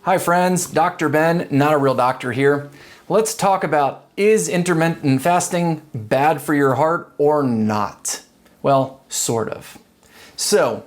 Hi friends, Dr. Ben, not a real doctor here. Let's talk about, is intermittent fasting bad for your heart or not? Well, sort of. So,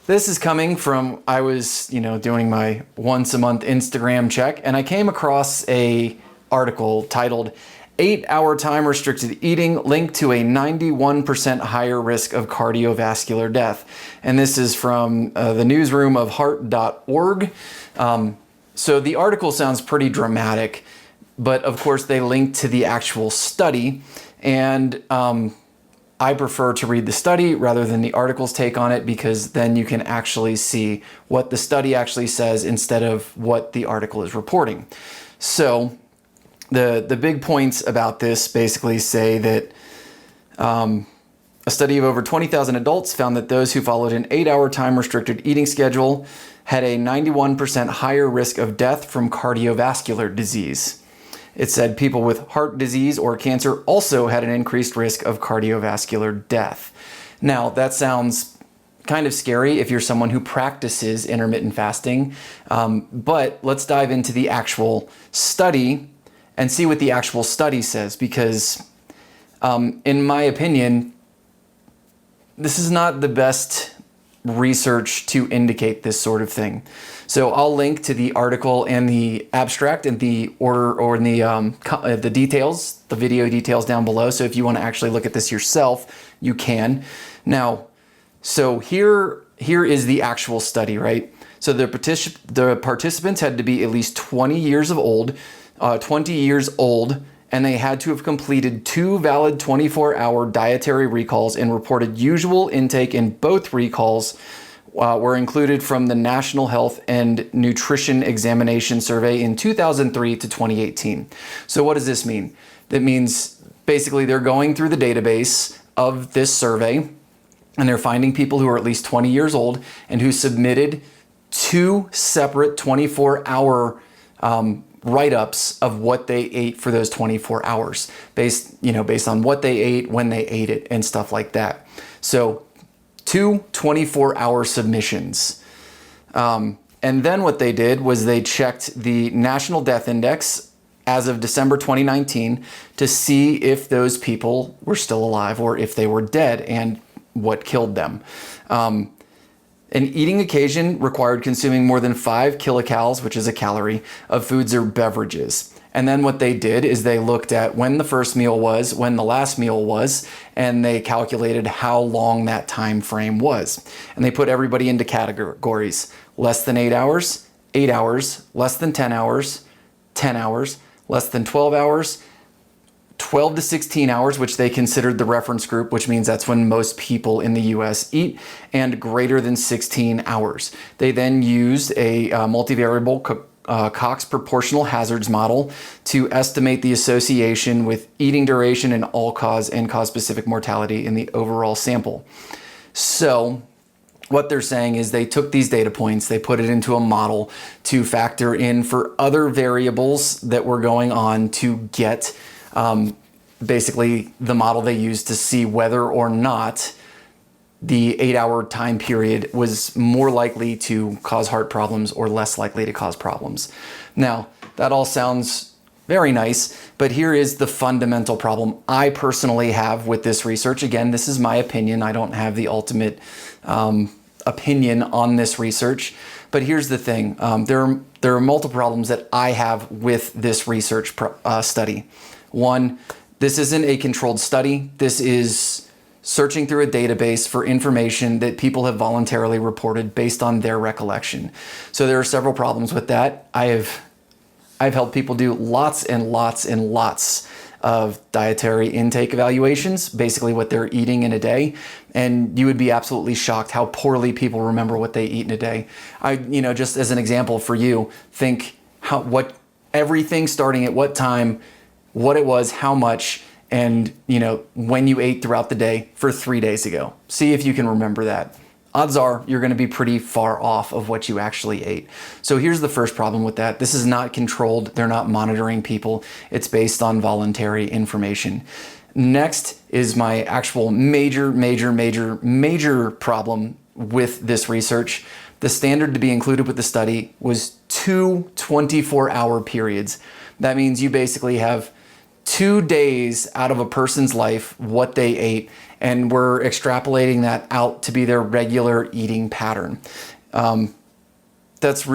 this is coming from, I was, doing my once a month Instagram check, and I came across a article titled 8-hour time restricted eating linked to a 91% higher risk of cardiovascular death. And this is from the newsroom of heart.org. So the article sounds pretty dramatic, but of course they link to the actual study, and I prefer to read the study rather than the article's take on it, because then you can actually see what the study actually says instead of what the article is reporting. So the big points about this basically say that a study of over 20,000 adults found that those who followed an 8-hour time-restricted eating schedule had a 91% higher risk of death from cardiovascular disease. It said people with heart disease or cancer also had an increased risk of cardiovascular death. Now, that sounds kind of scary if you're someone who practices intermittent fasting, but let's dive into the actual study and see what the actual study says, because in my opinion, this is not the best research to indicate this sort of thing. So I'll link to the article and the abstract and the order, or in the details, the video details down below. So if you want to actually look at this yourself, you can. Now, so here is the actual study, right? So the participants had to be at least 20 years old, and they had to have completed 2 valid 24-hour dietary recalls and reported usual intake in both recalls were included from the National Health and Nutrition Examination Survey in 2003 to 2018. So what does this mean? That means basically they're going through the database of this survey, and they're finding people who are at least 20 years old and who submitted 2 separate 24-hour write-ups of what they ate for those 24 hours, based on what they ate, when they ate it, and stuff like that. So 2 24-hour submissions. And then what they did was they checked the National Death Index as of December 2019 to see if those people were still alive or if they were dead and what killed them. An eating occasion required consuming more than 5 kilocalories, which is a calorie, of foods or beverages. And then what they did is they looked at when the first meal was, when the last meal was, and they calculated how long that time frame was. And they put everybody into categories: less than 8 hours, 8 hours, less than 10 hours, 10 hours, less than 12 hours, 12 to 16 hours, which they considered the reference group, which means that's when most people in the US eat, and greater than 16 hours. They then used a multivariable Cox proportional hazards model to estimate the association with eating duration and all-cause and cause-specific mortality in the overall sample. So what they're saying is they took these data points, they put it into a model to factor in for other variables that were going on to get basically the model they used to see whether or not the 8-hour time period was more likely to cause heart problems or less likely to cause problems. Now, that all sounds very nice, but here is the fundamental problem I personally have with this research. Again, this is my opinion. I don't have the ultimate opinion on this research, but here's the thing. There are multiple problems that I have with this research study. One, this isn't a controlled study. This is searching through a database for information that people have voluntarily reported based on their recollection. So there are several problems with that. I've helped people do lots and lots and lots of dietary intake evaluations, basically what they're eating in a day, and you would be absolutely shocked how poorly people remember what they eat in a day. Just as an example for you, think everything starting at what time, what it was, how much, and when you ate throughout the day for 3 days ago. See if you can remember that. Odds are you're going to be pretty far off of what you actually ate. So here's the first problem with that. This is not controlled. They're not monitoring people. It's based on voluntary information. Next is my actual major problem with this research. The standard to be included with the study was 2 24-hour periods. That means you basically have 2 days out of a person's life, what they ate, and we're extrapolating that out to be their regular eating pattern. That's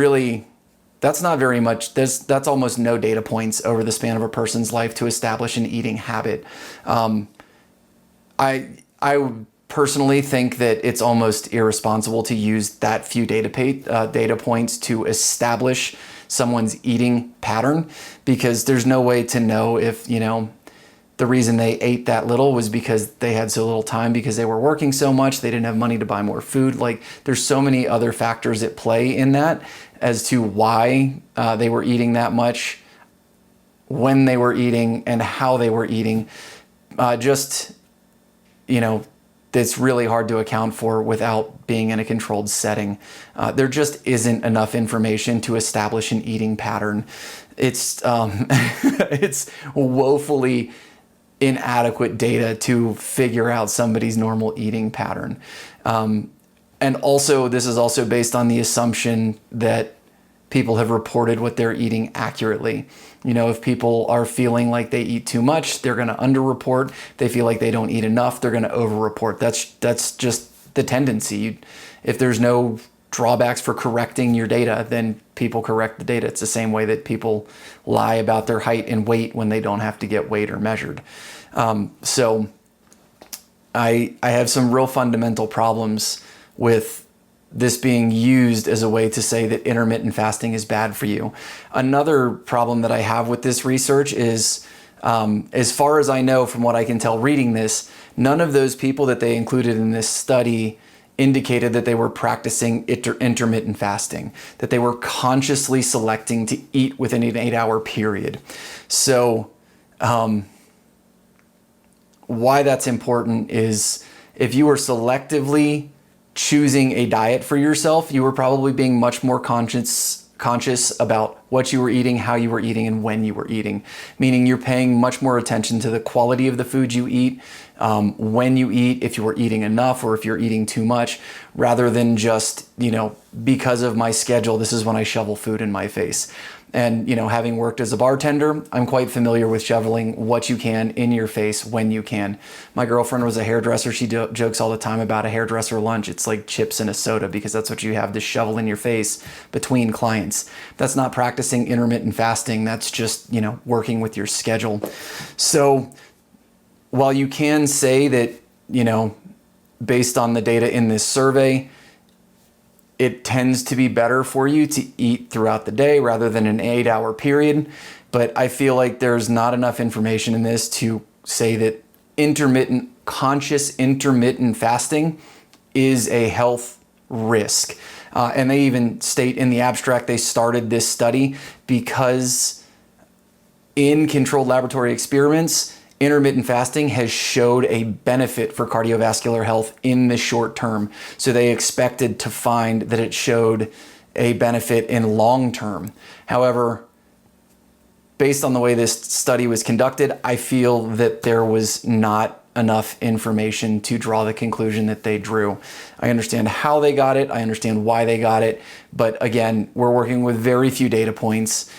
not very much. That's almost no data points over the span of a person's life to establish an eating habit. I personally think that it's almost irresponsible to use that few data points to establish someone's eating pattern, because there's no way to know if, the reason they ate that little was because they had so little time, because they were working so much, they didn't have money to buy more food. Like, there's so many other factors at play in that as to why they were eating that much, when they were eating, and how they were eating. That's really hard to account for without being in a controlled setting. There just isn't enough information to establish an eating pattern. It's it's woefully inadequate data to figure out somebody's normal eating pattern. And also, this is also based on the assumption that people have reported what they're eating accurately. If people are feeling like they eat too much, they're going to underreport. If they feel like they don't eat enough, they're going to overreport. That's just the tendency. If there's no drawbacks for correcting your data, then people correct the data. It's the same way that people lie about their height and weight when they don't have to get weighed or measured. So I have some real fundamental problems with this being used as a way to say that intermittent fasting is bad for you. Another problem that I have with this research is, as far as I know from what I can tell reading this, none of those people that they included in this study indicated that they were practicing intermittent fasting, that they were consciously selecting to eat within an 8-hour period. So why that's important is, if you were selectively choosing a diet for yourself, you were probably being much more conscious about what you were eating, how you were eating, and when you were eating. Meaning you're paying much more attention to the quality of the food you eat, when you eat, if you were eating enough or if you're eating too much, rather than just, because of my schedule, this is when I shovel food in my face. And, having worked as a bartender, I'm quite familiar with shoveling what you can in your face when you can. My girlfriend was a hairdresser. She jokes all the time about a hairdresser lunch. It's like chips and a soda, because that's what you have to shovel in your face between clients. That's not practicing intermittent fasting. That's just, working with your schedule. So while you can say that, based on the data in this survey, it tends to be better for you to eat throughout the day rather than an 8-hour period. But I feel like there's not enough information in this to say that conscious intermittent fasting is a health risk. And they even state in the abstract they started this study because in controlled laboratory experiments, intermittent fasting has showed a benefit for cardiovascular health in the short term. So they expected to find that it showed a benefit in long term. However, based on the way this study was conducted, I feel that there was not enough information to draw the conclusion that they drew. I understand how they got it. I understand why they got it. But again, we're working with very few data points,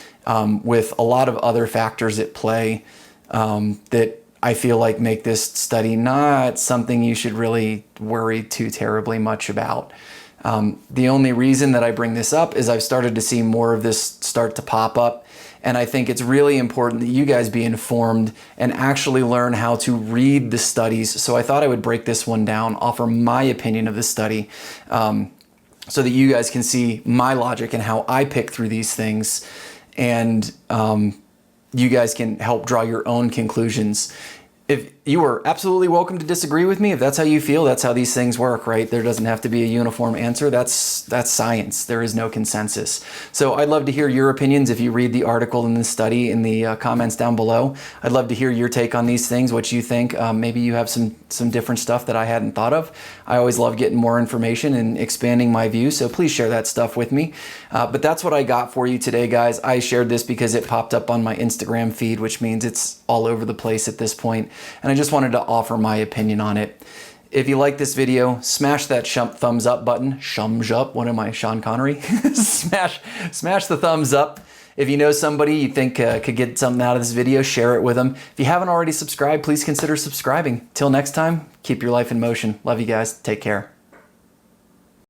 with a lot of other factors at play, that I feel like make this study not something you should really worry too terribly much about. The only reason that I bring this up is I've started to see more of this start to pop up. And I think it's really important that you guys be informed and actually learn how to read the studies. So I thought I would break this one down, offer my opinion of the study, so that you guys can see my logic and how I pick through these things. And you guys can help draw your own conclusions. If you are absolutely welcome to disagree with me, if that's how you feel, that's how these things work, right? There doesn't have to be a uniform answer. That's science. There is no consensus. So I'd love to hear your opinions if you read the article in the study in the comments down below. I'd love to hear your take on these things, what you think. Maybe you have some different stuff that I hadn't thought of. I always love getting more information and expanding my views, so please share that stuff with me. But that's what I got for you today, guys. I shared this because it popped up on my Instagram feed, which means it's all over the place at this point. And I just wanted to offer my opinion on it. If you like this video, smash that thumbs up button. Thumbs up. What am I, Sean Connery? smash the thumbs up. If you know somebody you think could get something out of this video, share it with them. If you haven't already subscribed, please consider subscribing. Till next time, keep your life in motion. Love you guys. Take care.